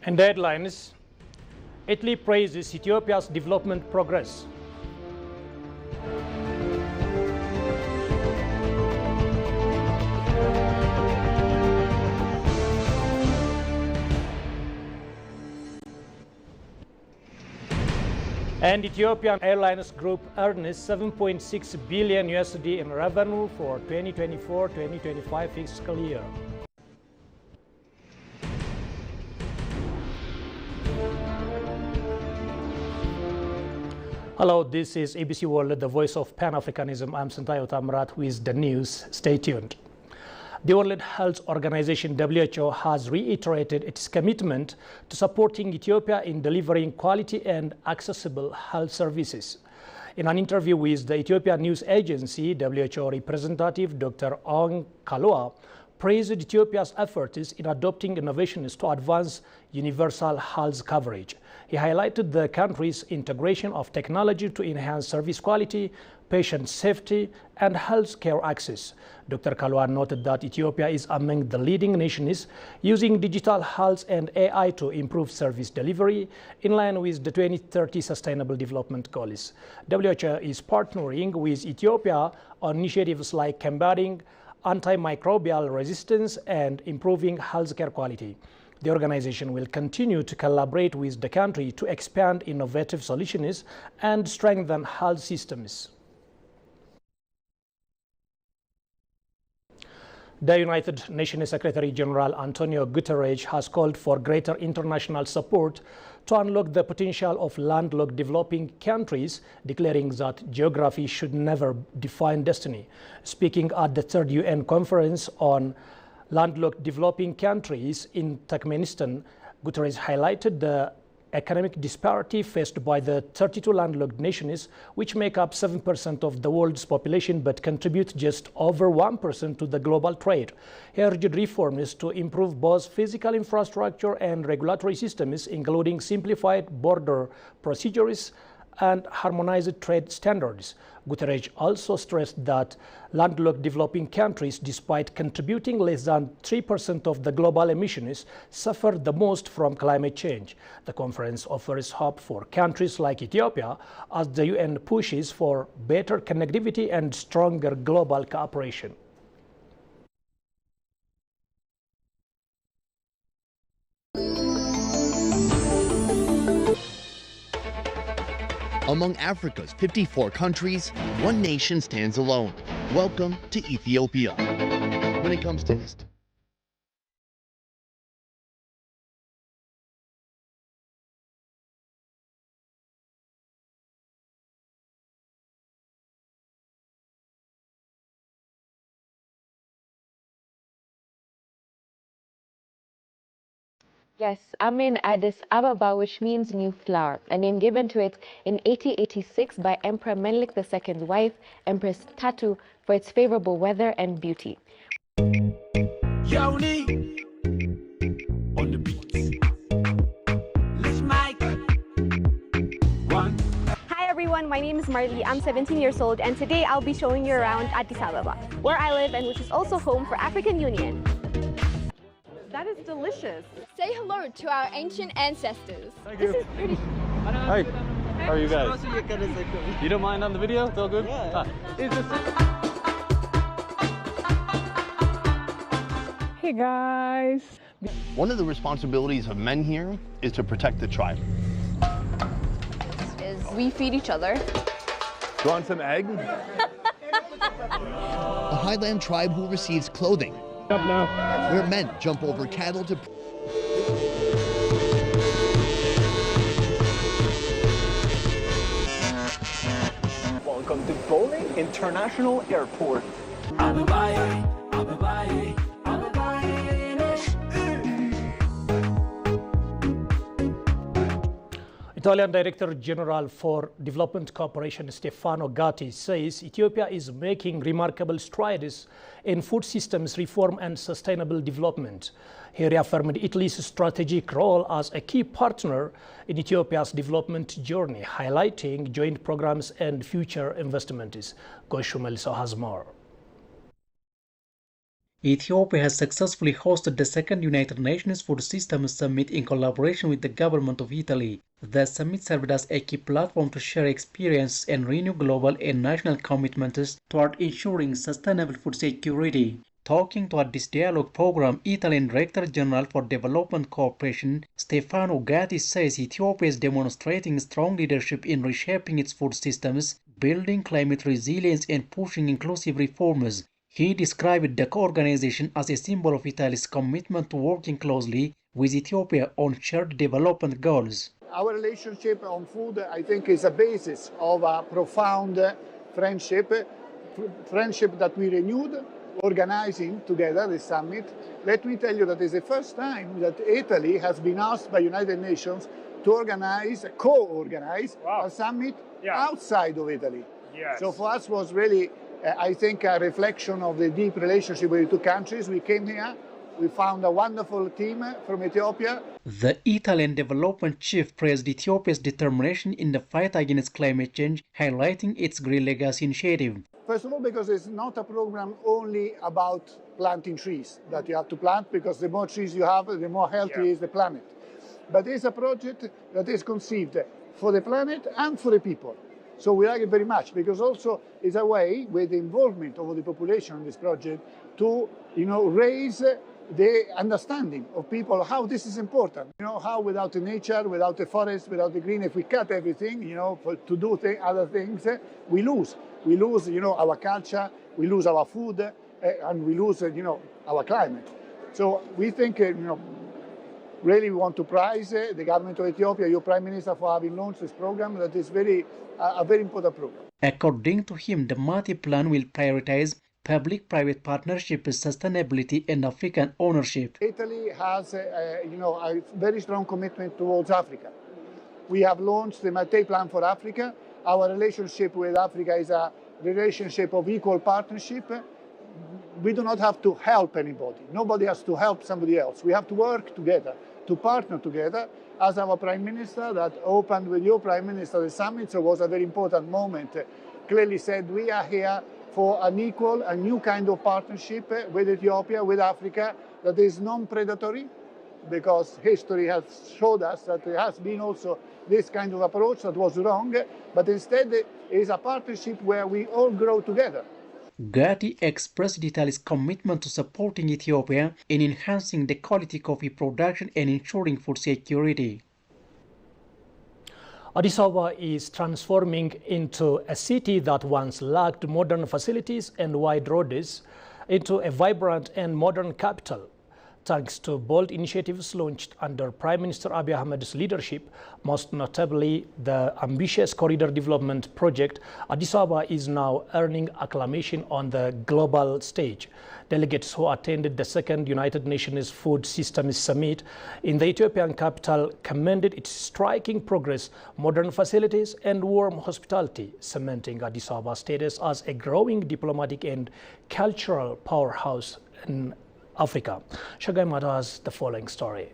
And headlines, Italy praises Ethiopia's development progress. And Ethiopian Airlines Group earns 7.6 billion USD in revenue for 2024-2025 fiscal year. Hello, this is ABC World, the voice of Pan-Africanism. I'm Santayo Tamrat with the news. Stay tuned. The World Health Organization WHO has reiterated its commitment to supporting Ethiopia in delivering quality and accessible health services. In an interview with the Ethiopian news agency, WHO representative Dr. Ong Kalua praised Ethiopia's efforts in adopting innovations to advance universal health coverage. He highlighted the country's integration of technology to enhance service quality, patient safety, and health care access. Dr. Kalua noted that Ethiopia is among the leading nations using digital health and AI to improve service delivery in line with the 2030 Sustainable Development Goals. WHO is partnering with Ethiopia on initiatives like combating antimicrobial resistance and improving healthcare quality. The organization will continue to collaborate with the country to expand innovative solutions and strengthen health systems. The United Nations Secretary General Antonio Guterres has called for greater international support to unlock the potential of landlocked developing countries, declaring that geography should never define destiny. Speaking at the third UN conference on landlocked developing countries in Turkmenistan, Guterres highlighted the economic disparity faced by the 32 landlocked nations, which make up 7% of the world's population but contribute just over 1% to the global trade. He urged reforms to improve both physical infrastructure and regulatory systems, including simplified border procedures and harmonized trade standards. Guterres also stressed that landlocked developing countries, despite contributing less than 3% of the global emissions, suffer the most from climate change. The conference offers hope for countries like Ethiopia as the UN pushes for better connectivity and stronger global cooperation. Among Africa's 54 countries, one nation stands alone. Welcome to Ethiopia. When it comes to this, Yes, I'm in Addis Ababa, which means new flower, a name given to it in 1886 by Emperor Menelik II's wife, Empress Tatu, for its favorable weather and beauty. Yoni on the beat. Let's make one. Hi everyone, my name is Marley. I'm 17 years old, and today I'll be showing you around Addis Ababa, where I live and which is also home for African Union. That is delicious. Say hello to our ancient ancestors. Thank you. This is pretty. Hi, how are you guys? You don't mind on the video? It's all good? Yeah. Hey guys. one of the responsibilities of men here is to protect the tribe. We feed each other. You want some egg? A highland tribe who receives clothing, Up now. where men jump over cattle to Welcome to Bowling International Airport. Italian Director General for Development Cooperation Stefano Gatti says Ethiopia is making remarkable strides in food systems reform and sustainable development. He reaffirmed Italy's strategic role as a key partner in Ethiopia's development journey, highlighting joint programs and future investments. Goshumel has more. Ethiopia has successfully hosted the second United Nations Food Systems Summit in collaboration with the government of Italy. The summit served as a key platform to share experiences and renew global and national commitments toward ensuring sustainable food security. Talking toward this dialogue program, Italian Director General for Development Cooperation Stefano Gatti says Ethiopia is demonstrating strong leadership in reshaping its food systems, building climate resilience and pushing inclusive reforms. He described the co-organization as a symbol of Italy's commitment to working closely with Ethiopia on shared development goals. Our relationship on food, I think, is a basis of a profound friendship that we renewed, organizing together the summit. Let me tell you that it's the first time that Italy has been asked by United Nations to co-organize a summit outside of Italy. Yes. So for us was really I think a reflection of the deep relationship with the two countries. We came here, we found a wonderful team from Ethiopia. The Italian development chief praised Ethiopia's determination in the fight against climate change, highlighting its Green Legacy initiative. First of all, because it's not a program only about planting trees that you have to plant, because the more trees you have, the more healthy is the planet. But it's a project that is conceived for the planet and for the people. So we like it very much, because also it's a way, with the involvement of the population in this project, to raise the understanding of people how this is important. How without the nature, without the forest, without the green, if we cut everything, to do other things, we lose. We lose, our culture, we lose our food, and we lose, our climate. So we think, really we want to praise the government of Ethiopia, your Prime Minister, for having launched this program that is a very important program. According to him, the Mati plan will prioritize public-private partnership, sustainability and African ownership. Italy has a very strong commitment towards Africa. We have launched the Mati plan for Africa. Our relationship with Africa is a relationship of equal partnership. We do not have to help anybody. Nobody has to help somebody else. We have to work together, to partner together. As our Prime Minister that opened with your Prime Minister the summit, so it was a very important moment, clearly said we are here for a new kind of partnership with Ethiopia, with Africa, that is non-predatory, because history has showed us that there has been also this kind of approach that was wrong, but instead it is a partnership where we all grow together. Gatti expressed Italy's commitment to supporting Ethiopia in enhancing the quality coffee production and ensuring food security. Addis Ababa is transforming into a city that once lacked modern facilities and wide roads into a vibrant and modern capital. Thanks to bold initiatives launched under Prime Minister Abiy Ahmed's leadership, most notably the ambitious corridor development project, Addis Ababa is now earning acclamation on the global stage. Delegates who attended the second United Nations Food Systems Summit in the Ethiopian capital commended its striking progress, modern facilities, and warm hospitality, cementing Addis Ababa's status as a growing diplomatic and cultural powerhouse in Africa. Shagai Mata has the following story.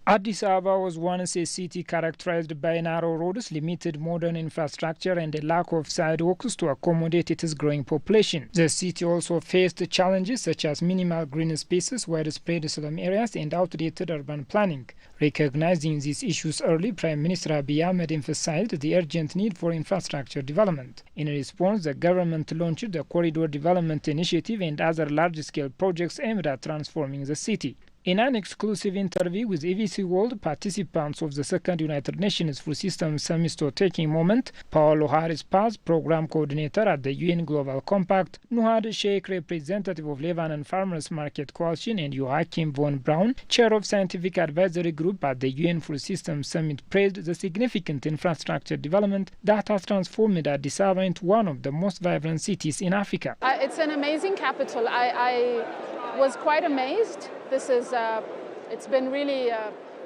Addis Ababa was once a city characterized by narrow roads, limited modern infrastructure, and a lack of sidewalks to accommodate its growing population. The city also faced challenges such as minimal green spaces, widespread slum areas, and outdated urban planning. Recognizing these issues early, Prime Minister Abiy Ahmed emphasized the urgent need for infrastructure development. In response, the government launched the Corridor Development Initiative and other large-scale projects aimed at transforming the city. In an exclusive interview with ABC World, participants of the second United Nations Food Systems Summit were taking moment. Paolo Harris Paz, program coordinator at the UN Global Compact, Nuhad Sheikh, representative of Lebanon Farmers Market Coalition, and Joachim von Braun, chair of scientific advisory group at the UN Food Systems Summit, praised the significant infrastructure development that has transformed Addis Ababa into one of the most vibrant cities in Africa. It's an amazing capital. I was quite amazed. It's been really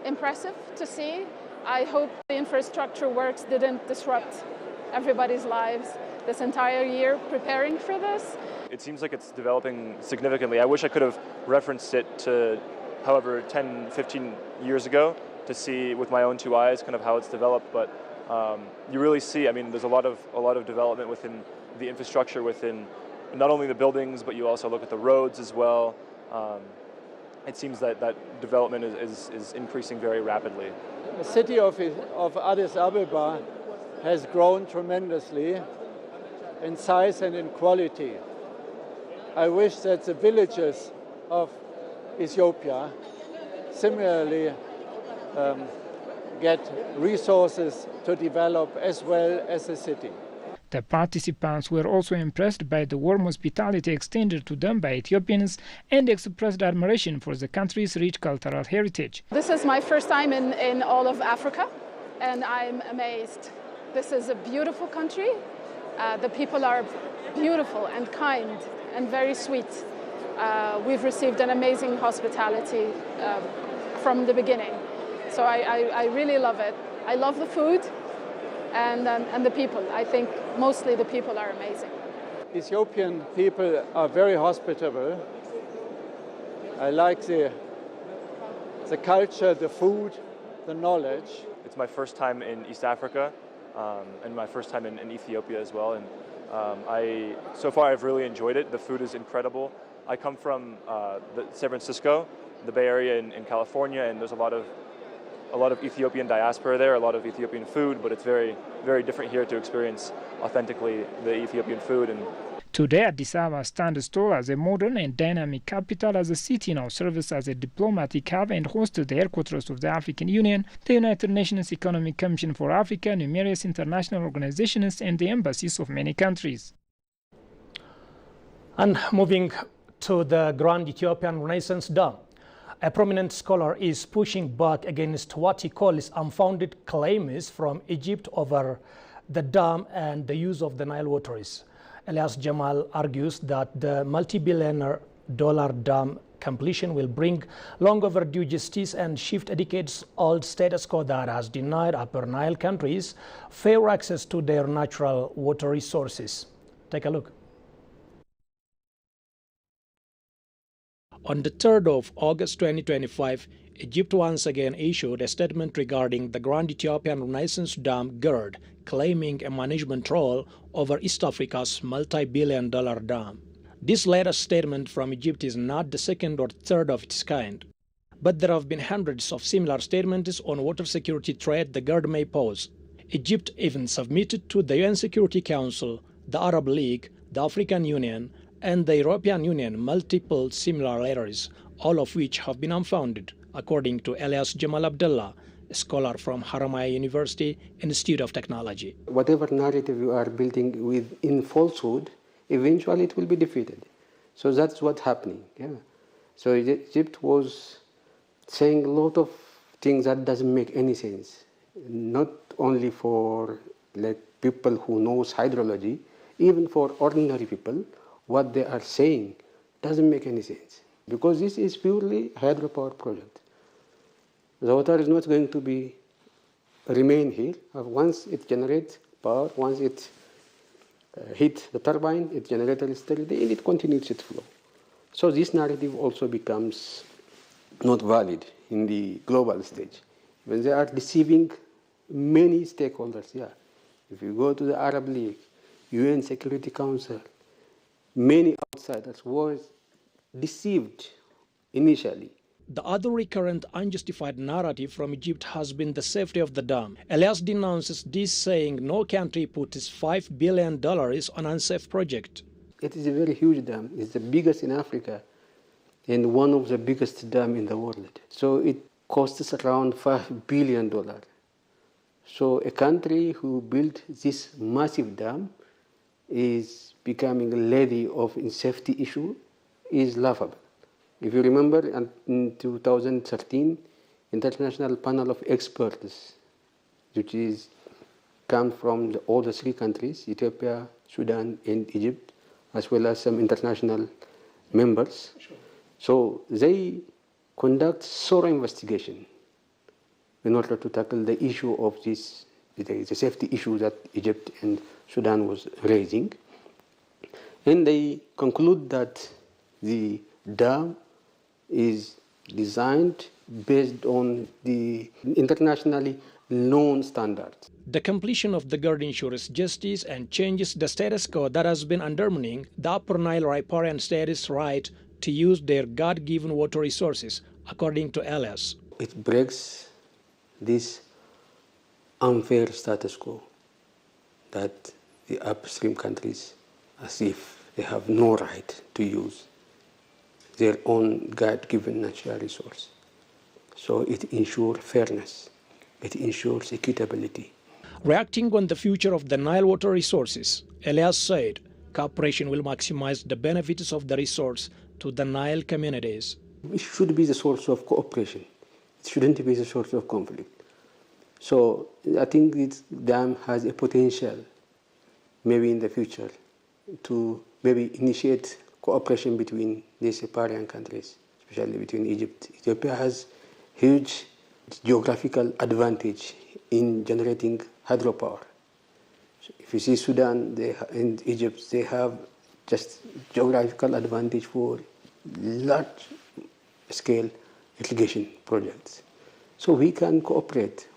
impressive to see. I hope the infrastructure works didn't disrupt everybody's lives this entire year preparing for this. It seems like it's developing significantly. I wish I could have referenced it to, however, 10, 15 years ago to see with my own two eyes kind of how it's developed. But you really see, I mean, there's a lot of development within the infrastructure, within not only the buildings, but you also look at the roads as well. It seems that development is increasing very rapidly. The city of Addis Ababa has grown tremendously in size and in quality. I wish that the villages of Ethiopia similarly get resources to develop as well as the city. The participants were also impressed by the warm hospitality extended to them by Ethiopians and expressed admiration for the country's rich cultural heritage. This is my first time in all of Africa, and I'm amazed. This is a beautiful country. The people are beautiful and kind and very sweet. We've received an amazing hospitality from the beginning. So I really love it. I love the food and the people. I think mostly the people are amazing. Ethiopian people are very hospitable. I like the culture, the food, the knowledge. It's my first time in East Africa and my first time in Ethiopia as well. And so far I've really enjoyed it. The food is incredible. I come from San Francisco, the Bay Area in California, and there's a lot of Ethiopian diaspora there, a lot of Ethiopian food, but it's very, very different here to experience authentically the Ethiopian food. And today, Addis Ababa stands tall as a modern and dynamic capital, as the city now serves as a diplomatic hub and hosts the headquarters of the African Union, the United Nations Economic Commission for Africa, numerous international organizations, and the embassies of many countries. And moving to the Grand Ethiopian Renaissance Dam. A prominent scholar is pushing back against what he calls unfounded claims from Egypt over the dam and the use of the Nile waters. Elias Jamal argues that the multi-billion-dollar dam completion will bring long overdue justice and shift a decades-old status quo that has denied Upper Nile countries fair access to their natural water resources. Take a look. On the 3rd of August 2025, Egypt once again issued a statement regarding the Grand Ethiopian Renaissance Dam GERD, claiming a management role over East Africa's multi-billion-dollar dam. This latest statement from Egypt is not the second or third of its kind, but there have been hundreds of similar statements on water security threat the GERD may pose. Egypt even submitted to the UN Security Council, the Arab League, the African Union, and the European Union multiple similar letters, all of which have been unfounded, according to Elias Jamal Abdullah, a scholar from Haramaya University Institute of Technology. Whatever narrative you are building with in falsehood, eventually it will be defeated. So that's what's happening. Yeah. So Egypt was saying a lot of things that doesn't make any sense, not only for people who knows hydrology, even for ordinary people. What they are saying doesn't make any sense, because this is purely a hydropower project. The water is not going to remain here. Once it generates power, once it hits the turbine, it generates electricity, and it continues its flow. So this narrative also becomes not valid in the global stage. When they are deceiving many stakeholders, yeah. If you go to the Arab League, UN Security Council, many outsiders were deceived initially. The other recurrent unjustified narrative from Egypt has been the safety of the dam. Elias denounces this, saying no country puts $5 billion on unsafe project. It is a very huge dam. It's the biggest in Africa and one of the biggest dams in the world. So it costs around $5 billion. So a country who built this massive dam is becoming a lady of safety issue is laughable. If you remember, in 2013, international panel of experts, which come from all the three countries, Ethiopia, Sudan, and Egypt, as well as some international members. Sure. So they conduct thorough investigation in order to tackle the issue of the safety issue that Egypt and Sudan was raising. And they conclude that the dam is designed based on the internationally known standards. The completion of the GERD ensures justice and changes the status quo that has been undermining the Upper Nile riparian states' right to use their God-given water resources, according to Elias. It breaks this unfair status quo that the upstream countries, as if they have no right to use their own God-given natural resource. So it ensures fairness, it ensures equitability. Reacting on the future of the Nile water resources, Elias said cooperation will maximize the benefits of the resource to the Nile communities. It should be the source of cooperation. It shouldn't be the source of conflict. So I think this dam has a potential, maybe in the future, to maybe initiate cooperation between these riparian countries, especially between Egypt. Ethiopia has huge geographical advantage in generating hydropower. So if you see Sudan and Egypt, they have just geographical advantage for large-scale irrigation projects. So we can cooperate.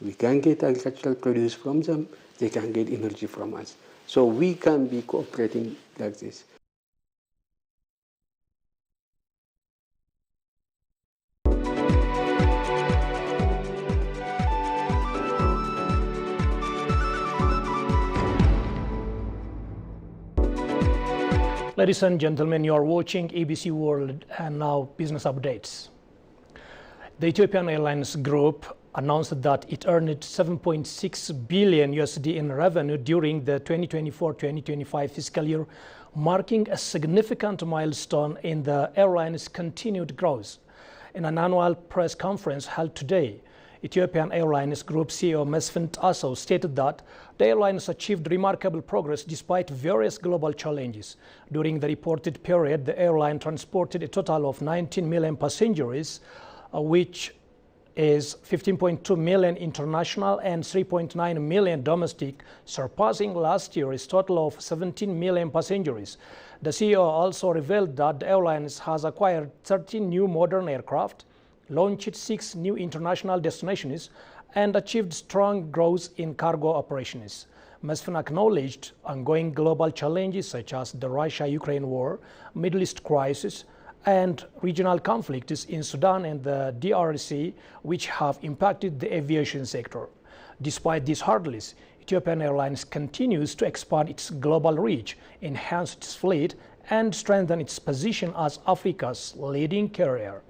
We can get agricultural produce from them. They can get energy from us. So we can be cooperating like this. Ladies and gentlemen, you are watching ABC World, and now business updates. The Ethiopian Airlines Group announced that it earned $7.6 billion in revenue during the 2024-2025 fiscal year, marking a significant milestone in the airline's continued growth. In an annual press conference held today, Ethiopian Airlines Group CEO Mesfin Tasso stated that the airlines achieved remarkable progress despite various global challenges. During the reported period, the airline transported a total of 19 million passengers, which is 15.2 million international and 3.9 million domestic, surpassing last year's total of 17 million passengers. The CEO also revealed that the airlines has acquired 13 new modern aircraft, launched 6 new international destinations, and achieved strong growth in cargo operations. Mesfin acknowledged ongoing global challenges such as the Russia-Ukraine war, Middle East crisis, and regional conflicts in Sudan and the DRC, which have impacted the aviation sector. Despite these hurdles, Ethiopian Airlines continues to expand its global reach, enhance its fleet, and strengthen its position as Africa's leading carrier.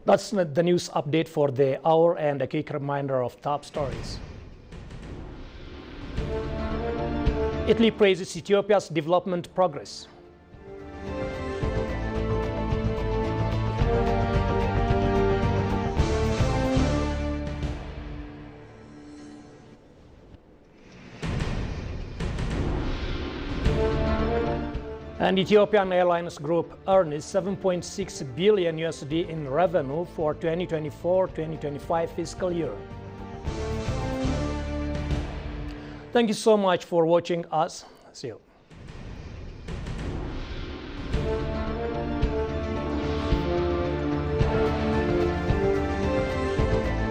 That's the news update for the hour, and a quick reminder of top stories. Italy praises Ethiopia's development progress. And Ethiopian Airlines Group earned $7.6 billion in revenue for 2024-2025 fiscal year. Thank you so much for watching us. See you.